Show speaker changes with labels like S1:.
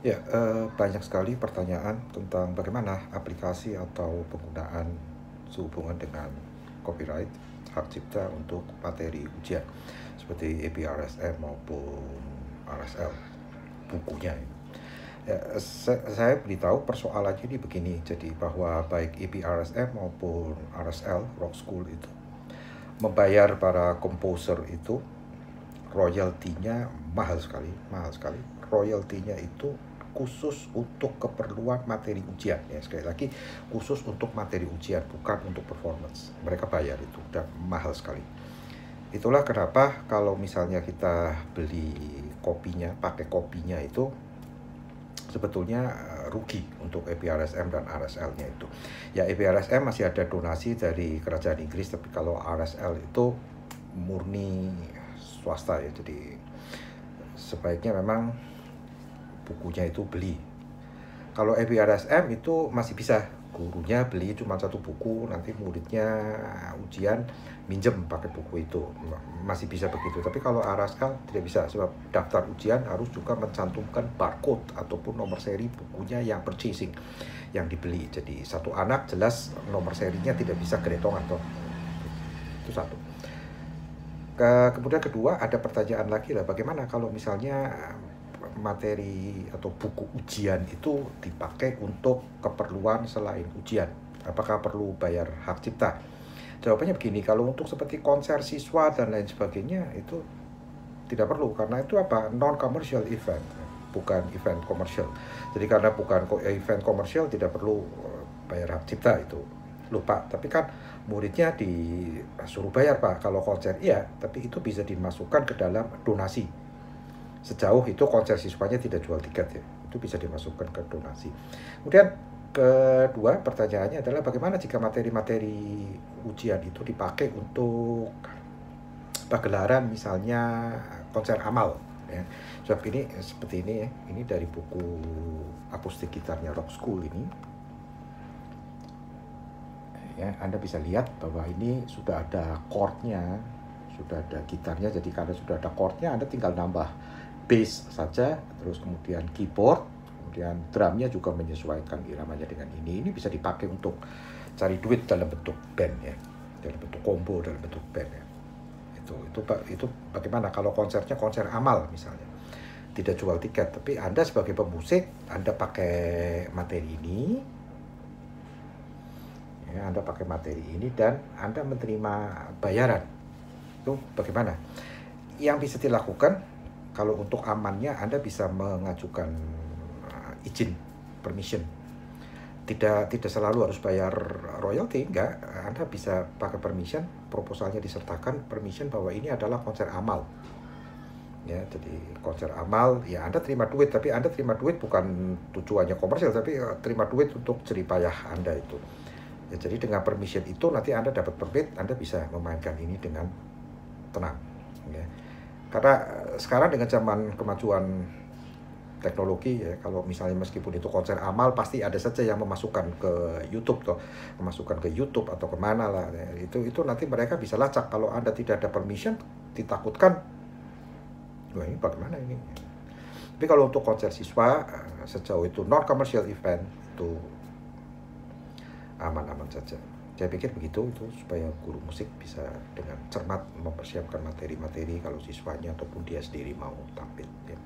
S1: Ya, banyak sekali pertanyaan tentang bagaimana aplikasi atau penggunaan sehubungan dengan copyright, hak cipta untuk materi ujian seperti APRSM maupun RSL, bukunya. Ya, saya beritahu persoalannya ini begini, jadi bahwa baik APRSM maupun RSL, Rock School itu, membayar para komposer itu royaltinya mahal sekali. Royaltinya itu khusus untuk keperluan materi ujian, ya sekali lagi khusus untuk materi ujian, bukan untuk performance. Mereka bayar itu dan mahal sekali. Itulah kenapa kalau misalnya kita beli kopinya, pakai kopinya itu sebetulnya rugi untuk APRSM dan RSL-nya itu. Ya APRSM masih ada donasi dari kerajaan Inggris, tapi kalau RSL itu murni swasta ya, jadi sebaiknya memang bukunya itu beli. Kalau APRSM itu masih bisa, gurunya beli cuma satu buku, nanti muridnya ujian minjem pakai buku itu, masih bisa begitu. Tapi kalau RSL tidak bisa, sebab daftar ujian harus juga mencantumkan barcode ataupun nomor seri bukunya yang purchasing, yang dibeli. Jadi satu anak jelas nomor serinya tidak bisa keretongan toh. Itu satu. Kemudian kedua, ada pertanyaan lagi lah, bagaimana kalau misalnya materi atau buku ujian itu dipakai untuk keperluan selain ujian, apakah perlu bayar hak cipta? Jawabannya begini, kalau untuk seperti konser siswa dan lain sebagainya itu tidak perlu, karena itu apa, non commercial event, bukan event komersial. Jadi karena bukan event komersial tidak perlu bayar hak cipta itu. Lupa, tapi kan muridnya disuruh bayar Pak kalau konser, iya, tapi itu bisa dimasukkan ke dalam donasi. Sejauh itu konser siswanya tidak jual tiket ya, itu bisa dimasukkan ke donasi. Kemudian kedua pertanyaannya adalah bagaimana jika materi-materi ujian itu dipakai untuk pagelaran, misalnya konser amal ya. Sebab ini seperti ini ya, ini dari buku akustik gitarnya Rock School ini ya. Anda bisa lihat bahwa ini sudah ada chordnya, sudah ada gitarnya, jadi karena sudah ada chordnya Anda tinggal nambah bass saja, terus kemudian keyboard, kemudian drumnya juga menyesuaikan iramanya dengan ini bisa dipakai untuk cari duit dalam bentuk band ya, dalam bentuk combo, dalam bentuk band ya. Itu bagaimana kalau konsernya konser amal misalnya, tidak jual tiket, tapi Anda sebagai pemusik Anda pakai materi ini ya, Anda pakai materi ini dan Anda menerima bayaran, itu bagaimana? Yang bisa dilakukan kalau untuk amannya, Anda bisa mengajukan izin, permission. Tidak selalu harus bayar royalti, enggak. Anda bisa pakai permission, proposalnya disertakan permission bahwa ini adalah konser amal. Ya, jadi konser amal, ya Anda terima duit, tapi Anda terima duit bukan tujuannya komersial, tapi terima duit untuk jeripayah Anda itu. Ya, jadi dengan permission itu nanti Anda dapat permit, Anda bisa memainkan ini dengan tenang. Ya. Karena sekarang dengan zaman kemajuan teknologi ya, kalau misalnya meskipun itu konser amal pasti ada saja yang memasukkan ke YouTube toh, memasukkan ke YouTube atau kemana lah ya. Itu nanti mereka bisa lacak. Kalau Anda tidak ada permission, ditakutkan, wah ini bagaimana ini. Tapi kalau untuk konser siswa sejauh itu non commercial event itu aman-aman saja. Saya pikir begitu, itu supaya guru musik bisa dengan cermat mempersiapkan materi-materi kalau siswanya ataupun dia sendiri mau tampil ya.